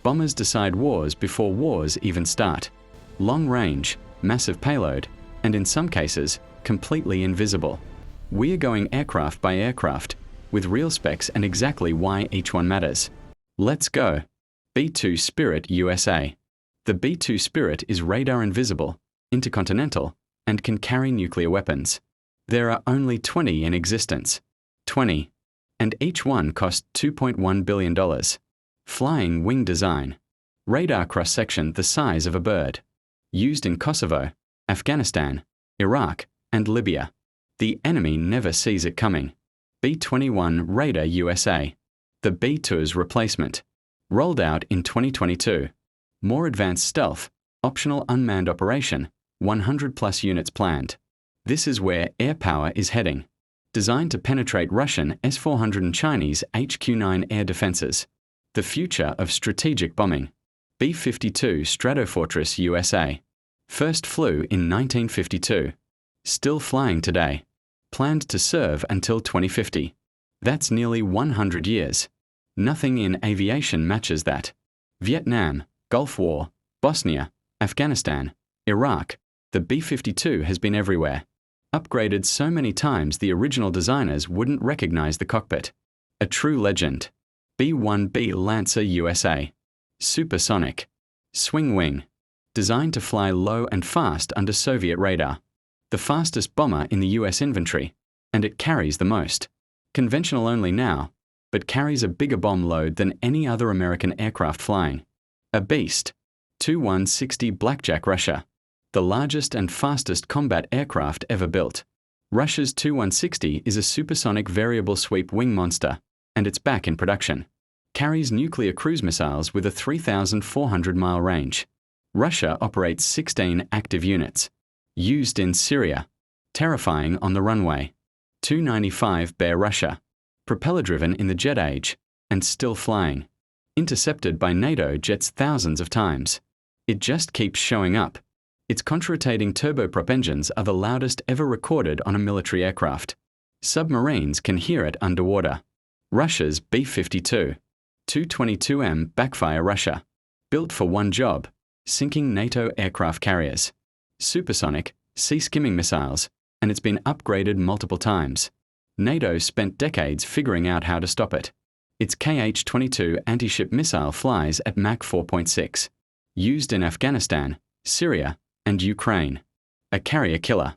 Bombers decide wars before wars even start. Long range, massive payload, and in some cases, completely invisible. We are going aircraft by aircraft, with real specs and exactly why each one matters. Let's go. B-2 Spirit USA. The B-2 Spirit is radar invisible, intercontinental, and can carry nuclear weapons. There are only 20 in existence. 20. And each one cost $2.1 billion. Flying wing design. Radar cross-section the size of a bird. Used in Kosovo, Afghanistan, Iraq, and Libya. The enemy never sees it coming. B-21 Raider USA. The B-2's replacement. Rolled out in 2022. More advanced stealth, optional unmanned operation, 100+ units planned. This is where air power is heading. Designed to penetrate Russian S-400 and Chinese HQ-9 air defenses. The future of strategic bombing. B-52 Stratofortress USA. First flew in 1952. Still flying today. Planned to serve until 2050. That's nearly 100 years. Nothing in aviation matches that. Vietnam, Gulf War, Bosnia, Afghanistan, Iraq, the B-52 has been everywhere. Upgraded so many times the original designers wouldn't recognize the cockpit. A true legend. B-1B Lancer USA. Supersonic. Swing wing. Designed to fly low and fast under Soviet radar. The fastest bomber in the US inventory, and it carries the most. Conventional only now, but carries a bigger bomb load than any other American aircraft flying. A beast. Tu-160 Blackjack Russia. The largest and fastest combat aircraft ever built. Russia's Tu-160 is a supersonic variable sweep wing monster, and it's back in production. Carries nuclear cruise missiles with a 3,400-mile range. Russia operates 16 active units. Used in Syria. Terrifying on the runway. Tu-95 Bear Russia. Propeller-driven in the jet age, and still flying. Intercepted by NATO jets thousands of times. It just keeps showing up. Its contra-rotating turboprop engines are the loudest ever recorded on a military aircraft. Submarines can hear it underwater. Russia's B-52. Tu-22M Backfire Russia. Built for one job, sinking NATO aircraft carriers. Supersonic, sea-skimming missiles, and it's been upgraded multiple times. NATO spent decades figuring out how to stop it. Its Kh-22 anti-ship missile flies at Mach 4.6. Used in Afghanistan, Syria, and Ukraine. A carrier killer.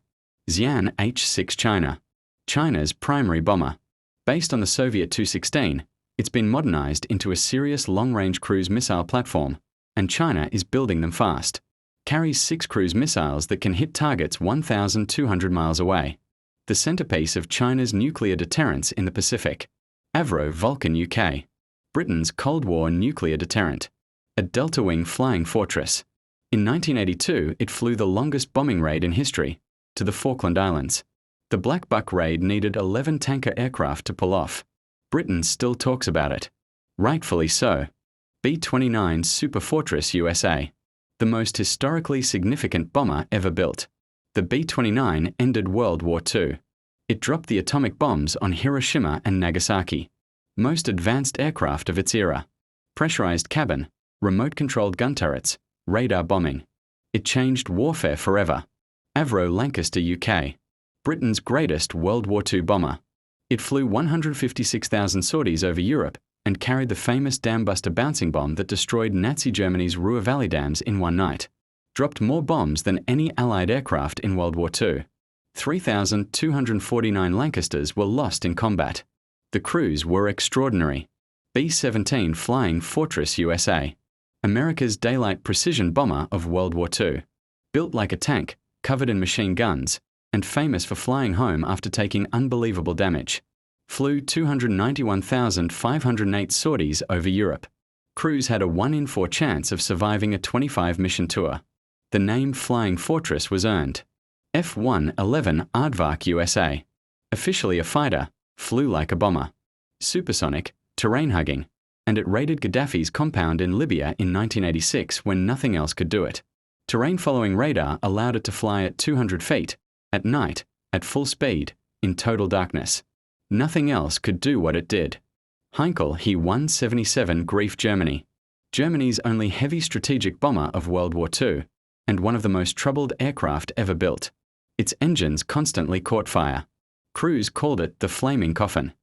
Xi'an H-6 China. China's primary bomber. Based on the Soviet Tu-16, it's been modernized into a serious long-range cruise missile platform, and China is building them fast. Carries 6 cruise missiles that can hit targets 1,200 miles away. The centerpiece of China's nuclear deterrence in the Pacific. Avro Vulcan UK. Britain's Cold War nuclear deterrent. A delta-wing flying fortress. In 1982, it flew the longest bombing raid in history, to the Falkland Islands. The Black Buck raid needed 11 tanker aircraft to pull off. Britain still talks about it. Rightfully so. B-29 Superfortress USA. The most historically significant bomber ever built. The B-29 ended World War II. It dropped the atomic bombs on Hiroshima and Nagasaki. Most advanced aircraft of its era. Pressurized cabin, remote-controlled gun turrets, radar bombing. It changed warfare forever. Avro Lancaster UK. Britain's greatest World War II bomber. It flew 156,000 sorties over Europe and carried the famous dambuster bouncing bomb that destroyed Nazi Germany's Ruhr Valley dams in one night. Dropped more bombs than any Allied aircraft in World War II. 3,249 Lancasters were lost in combat. The crews were extraordinary. B-17 Flying Fortress USA. America's daylight precision bomber of World War II. Built like a tank, covered in machine guns, and famous for flying home after taking unbelievable damage. Flew 291,508 sorties over Europe. Crews had a 1 in 4 chance of surviving a 25-mission tour. The name Flying Fortress was earned. F-111 Aardvark USA. Officially a fighter, flew like a bomber. Supersonic, terrain-hugging, and it raided Gaddafi's compound in Libya in 1986 when nothing else could do it. Terrain-following radar allowed it to fly at 200 feet, at night, at full speed, in total darkness. Nothing else could do what it did. Heinkel He-177 Grief Germany. Germany's only heavy strategic bomber of World War II, and one of the most troubled aircraft ever built. Its engines constantly caught fire. Crews called it the flaming coffin.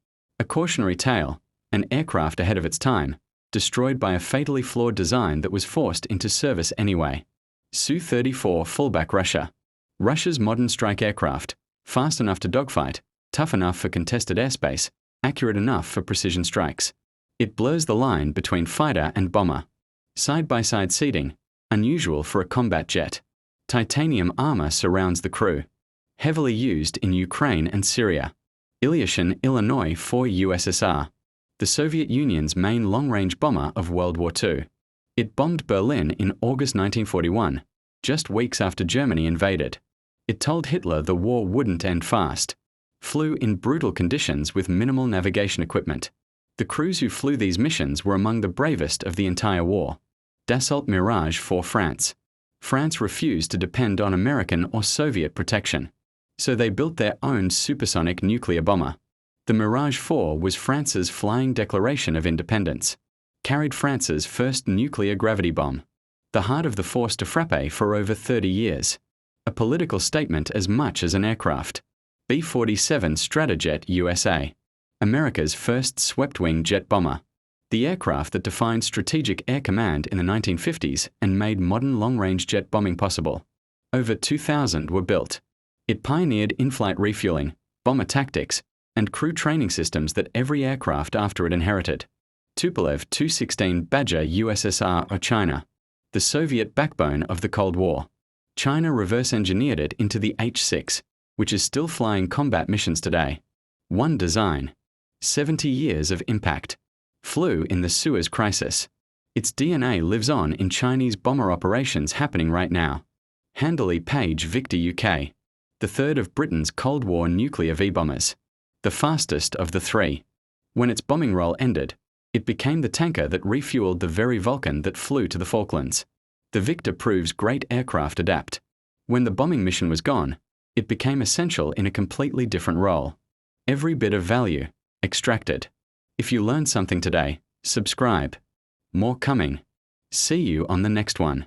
A cautionary tale, an aircraft ahead of its time, destroyed by a fatally flawed design that was forced into service anyway. Su-34 fallback Russia. Russia's modern strike aircraft, fast enough to dogfight, tough enough for contested airspace, accurate enough for precision strikes. It blurs the line between fighter and bomber. Side-by-side seating, unusual for a combat jet. Titanium armor surrounds the crew. Heavily used in Ukraine and Syria. Aviation, Illinois for USSR. The Soviet Union's main long-range bomber of World War II. It bombed Berlin in August 1941, just weeks after Germany invaded. It told Hitler the war wouldn't end fast. Flew in brutal conditions with minimal navigation equipment. The crews who flew these missions were among the bravest of the entire war. Dassault Mirage for France. France refused to depend on American or Soviet protection, so they built their own supersonic nuclear bomber. The Mirage 4 was France's flying declaration of independence. Carried France's first nuclear gravity bomb. The heart of the force de frappe for over 30 years. A political statement as much as an aircraft. B-47 Stratojet USA. America's first swept-wing jet bomber. The aircraft that defined strategic air command in the 1950s and made modern long-range jet bombing possible. Over 2,000 were built. It pioneered in-flight refueling, bomber tactics, and crew training systems that every aircraft after it inherited. Tupolev Tu-16 Badger USSR or China. The Soviet backbone of the Cold War. China reverse-engineered it into the H-6, which is still flying combat missions today. One design. 70 years of impact. Flew in the Suez Crisis. Its DNA lives on in Chinese bomber operations happening right now. Handley Page Victor UK. The third of Britain's Cold War nuclear V-bombers. The fastest of the three. When its bombing role ended, it became the tanker that refueled the very Vulcan that flew to the Falklands. The Victor proves great aircraft adapt. When the bombing mission was gone, it became essential in a completely different role. Every bit of value, extracted. If you learned something today, subscribe. More coming. See you on the next one.